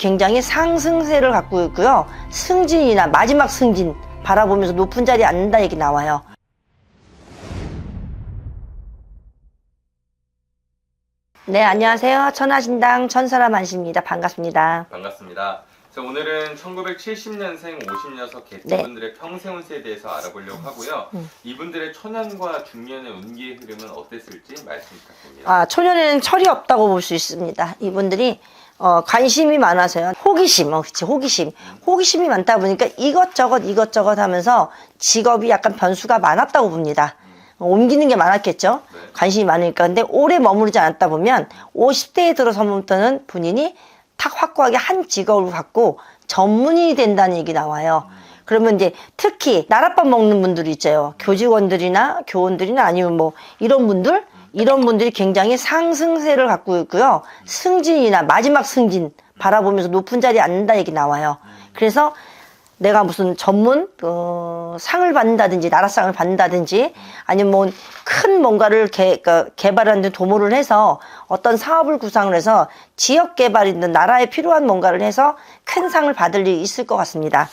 굉장히 상승세를 갖고 있고요. 승진이나 마지막 승진 바라보면서 높은 자리에 앉는다 얘기 나와요. 네, 안녕하세요. 천하신당 천사람 안씨입니다. 반갑습니다. 반갑습니다. 그래서 오늘은 1970년생 50녀석 개띠분들의 평생 운세에 대해서 알아보려고 하고요. 이분들의 초년과 중년의 운기의 흐름은 어땠을지 말씀 부탁드립니다. 초년에는 철이 없다고 볼 수 있습니다. 이분들이 관심이 많아서요. 호기심, 그치, 호기심이 많다 보니까 이것저것 하면서 직업이 약간 변수가 많았다고 봅니다. 옮기는 게 많았겠죠. 네. 관심이 많으니까. 근데 오래 머무르지 않았다 보면 50대에 들어서부터는 본인이 탁 확고하게 한 직업을 갖고 전문인이 된다는 얘기 나와요. 그러면 이제 특히 나랏밥 먹는 분들이 있죠. 교직원들이나 교원들이나 아니면 뭐 이런 분들이 굉장히 상승세를 갖고 있고요. 승진이나 마지막 승진 바라보면서 높은 자리에 앉는다 얘기 나와요. 그래서 내가 무슨 전문 상을 받는다든지 나라상을 받는다든지 아니면 뭐 큰 뭔가를 개발하는 데 도모를 해서 어떤 사업을 구상을 해서 지역 개발이든 나라에 필요한 뭔가를 해서 큰 상을 받을 일이 있을 것 같습니다.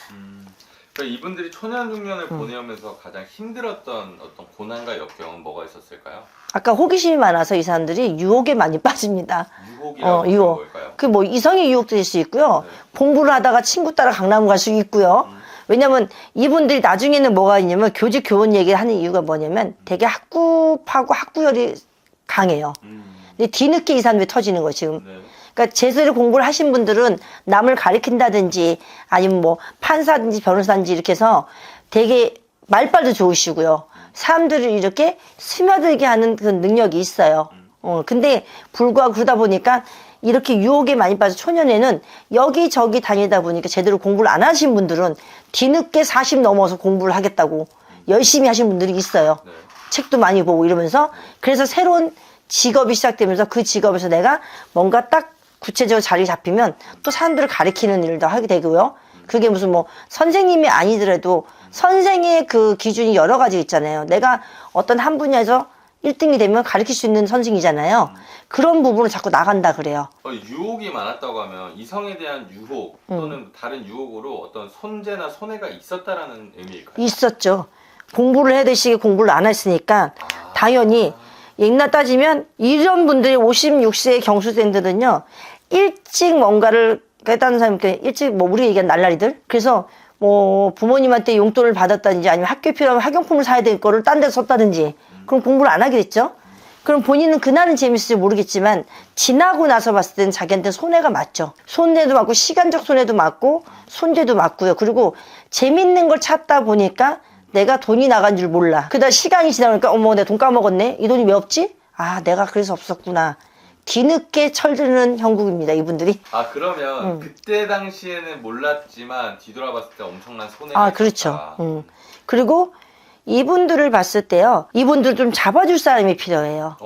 그러니까 이분들이 초년 중년을 보내오면서 가장 힘들었던 어떤 고난과 역경은 뭐가 있었을까요? 아까 호기심이 많아서 이 사람들이 유혹에 많이 빠집니다. 유혹이라고 유혹. 뭘까요? 그 뭐 이성의 유혹도 될 수 있고요. 네. 공부를 하다가 친구 따라 강남 갈 수 있고요. 왜냐면 이분들이 나중에는 뭐가 있냐면 교직 교원 얘기를 하는 이유가 뭐냐면 되게 학구파고 학구열이 강해요. 근데 뒤늦게 이 사람들이 터지는 거예요, 지금. 네. 그러니까 제대로 공부를 하신 분들은 남을 가리킨다든지 아니면 뭐 판사든지 변호사든지 이렇게 해서 되게 말빨도 좋으시고요. 사람들을 이렇게 스며들게 하는 그 능력이 있어요. 근데 불구하고 그러다 보니까 이렇게 유혹에 많이 빠져 초년에는 여기저기 다니다 보니까 제대로 공부를 안 하신 분들은 뒤늦게 40 넘어서 공부를 하겠다고 열심히 하신 분들이 있어요. 네. 책도 많이 보고 이러면서 그래서 새로운 직업이 시작되면서 그 직업에서 내가 뭔가 딱 구체적으로 자리 잡히면 또 사람들을 가리키는 일도 하게 되고요. 그게 무슨 뭐 선생님이 아니더라도 선생의 그 기준이 여러 가지 있잖아요. 내가 어떤 한 분야에서 1등이 되면 가르칠 수 있는 선생이잖아요. 그런 부분을 자꾸 나간다 그래요. 유혹이 많았다고 하면 이성에 대한 유혹 또는 다른 유혹으로 어떤 손재나 손해가 있었다라는 의미일까요? 있었죠. 공부를 해야 될 시기에 공부를 안 했으니까 당연히 옛날 따지면 이런 분들이 50, 60세 경수생들은요. 일찍 뭔가를 깨닫는 사람께 일찍 뭐 우리가 얘기한 날라리들 그래서 뭐 부모님한테 용돈을 받았다든지 아니면 학교에 필요하면 학용품을 사야 될 거를 딴 데서 썼다든지 그럼 공부를 안 하게 됐죠. 그럼 본인은 그날은 재밌을지 모르겠지만 지나고 나서 봤을 때는 자기한테 손해가 맞죠. 손해도 맞고 시간적 손해도 맞고 손재도 맞고요. 그리고 재밌는 걸 찾다 보니까 내가 돈이 나간 줄 몰라. 그러다 시간이 지나니까 어머 내가 돈 까먹었네. 이 돈이 왜 없지? 아 내가 그래서 없었구나. 뒤늦게 철드는 형국입니다. 이분들이. 그러면 그때 당시에는 몰랐지만 뒤돌아봤을 때 엄청난 손해가 그렇죠. 있었다. 그리고 이분들을 봤을 때요. 이분들 좀 잡아줄 사람이 필요해요.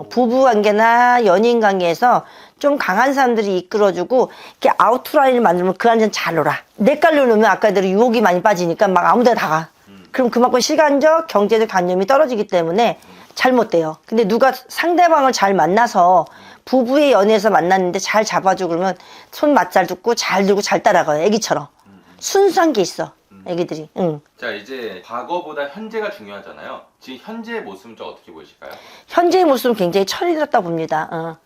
부부관계나 연인관계에서 좀 강한 사람들이 이끌어주고 이렇게 아웃라인을 만들면 그 안에는 잘 놀아. 내 깔려 놓으면 아까대로 유혹이 많이 빠지니까 막 아무 데나 다 가. 그럼 그만큼 시간적, 경제적 관념이 떨어지기 때문에 잘못돼요. 근데 누가 상대방을 잘 만나서 부부의 연애에서 만났는데 잘 잡아주고 그러면 손 맞잘 듣고 잘 들고 잘 따라가요. 애기처럼. 순수한 게 있어. 애기들이. 자 이제 과거보다 현재가 중요하잖아요. 지금 현재의 모습은 좀 어떻게 보이실까요? 현재의 모습은 굉장히 철이 들었다 봅니다.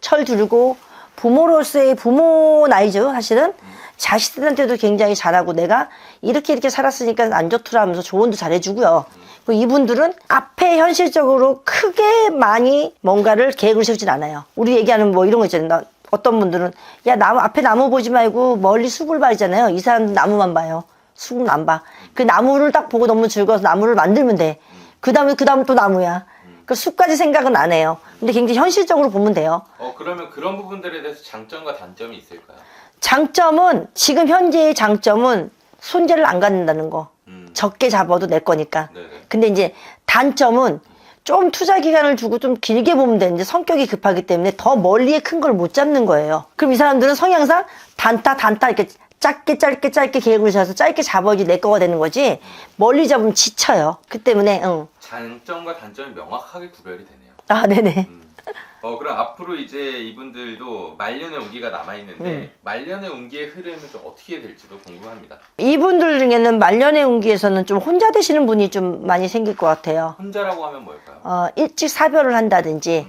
철 들고 부모로서의 부모 나이죠. 사실은 자식들한테도 굉장히 잘하고 내가 이렇게 살았으니까 안 좋더라 하면서 조언도 잘해주고요. 그리고 이분들은 앞에 현실적으로 크게 많이 뭔가를 계획을 세우진 않아요. 우리 얘기하는 뭐 이런 거 있잖아요. 어떤 분들은 야 나무 앞에 나무 보지 말고 멀리 숲을 봐야잖아요. 이 사람은 나무만 봐요. 숲은 안 봐. 그 나무를 딱 보고 너무 즐거워서 나무를 만들면 돼. 그 다음에 또 나무야. 그 숲까지 생각은 안 해요. 근데 굉장히 현실적으로 보면 돼요. 그러면 그런 부분들에 대해서 장점과 단점이 있을까요? 장점은 지금 현재의 장점은 손재를 안 갖는다는 거. 적게 잡아도 내 거니까. 네네. 근데 이제 단점은 좀 투자 기간을 두고 좀 길게 보면 되는데 성격이 급하기 때문에 더 멀리에 큰 걸 못 잡는 거예요. 그럼 이 사람들은 성향상 단타 이렇게 짧게 계획을 세워서 짧게 잡아야지 내 거가 되는 거지 멀리 잡으면 지쳐요. 그 때문에 장점과 단점이 명확하게 구별이 되네요. 네네. 그럼 앞으로 이제 이분들도 말년의 운기가 남아있는데 말년의 운기의 흐름은 좀 어떻게 될지도 궁금합니다. 이분들 중에는 말년의 운기에서는 좀 혼자 되시는 분이 좀 많이 생길 것 같아요. 혼자라고 하면 뭘까요? 일찍 사별을 한다든지,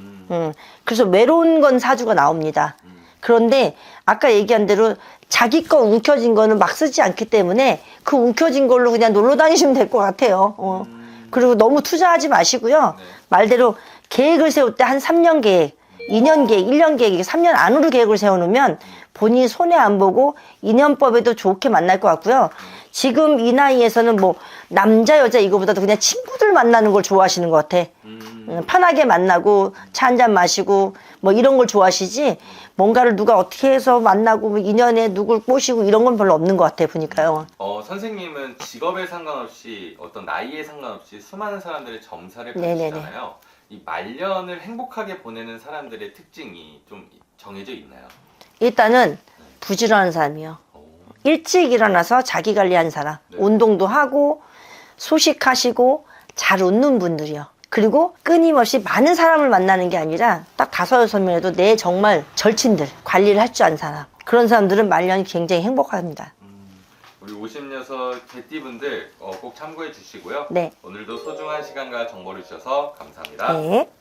그래서 외로운 건 사주가 나옵니다. 그런데 아까 얘기한 대로 자기 거 움켜진 거는 막 쓰지 않기 때문에 그 움켜진 걸로 그냥 놀러 다니시면 될 것 같아요. 그리고 너무 투자하지 마시고요. 네. 말대로 계획을 세울 때 한 3년 계획, 2년 계획, 1년 계획, 3년 안으로 계획을 세워놓으면 본인이 손해 안 보고 인연법에도 좋게 만날 것 같고요. 지금 이 나이에서는 뭐 남자 여자 이거보다도 그냥 친구들 만나는 걸 좋아하시는 것 같아. 편하게 만나고 차 한잔 마시고 뭐 이런 걸 좋아하시지 뭔가를 누가 어떻게 해서 만나고 뭐 인연에 누굴 꼬시고 이런 건 별로 없는 것 같아 보니까요. 선생님은 직업에 상관없이 어떤 나이에 상관없이 수많은 사람들의 점사를 네네네. 받으시잖아요. 이 말년을 행복하게 보내는 사람들의 특징이 좀 정해져 있나요? 일단은 부지런한 사람이요. 일찍 일어나서 자기 관리한 사람. 네. 운동도 하고 소식하시고 잘 웃는 분들이요. 그리고 끊임없이 많은 사람을 만나는 게 아니라 딱 5-6명이라도 내 정말 절친들 관리를 할 줄 아는 사람. 그런 사람들은 말년이 굉장히 행복합니다. 우리 50녀석 개띠분들 꼭 참고해 주시고요. 네. 오늘도 소중한 시간과 정보를 주셔서 감사합니다. 네.